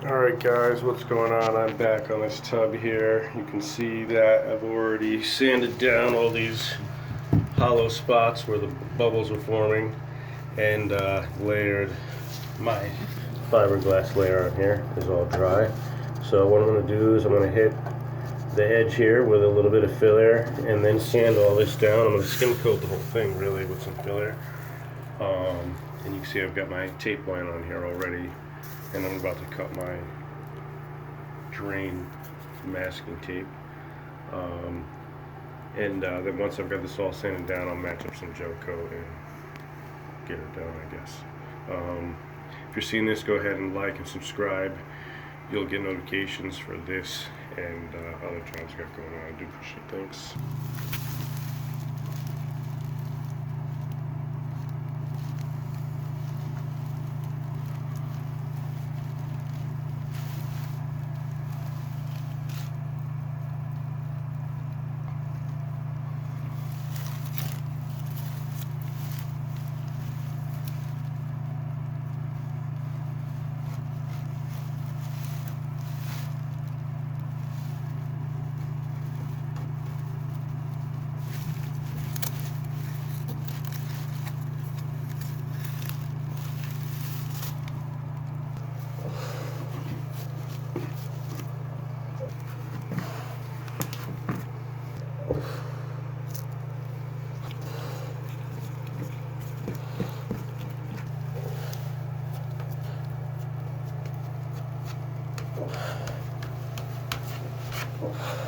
Alright guys, what's going on? I'm back on this tub here. You can see that I've already sanded down all these hollow spots where the bubbles are forming and layered. My fiberglass layer on here is all dry. So what I'm going to do is I'm going to hit the edge here with a little bit of filler and then sand all this down. I'm going to skim coat the whole thing really with some filler. And you can see I've got my tape line on here already, and I'm about to cut my drain masking tape. Then once I've got this all sanded down, I'll match up some gel coat and get it done, I guess. If you're seeing this, go ahead and like and subscribe. You'll get notifications for this and other jobs I got going on. I do appreciate it. Thanks. Oh.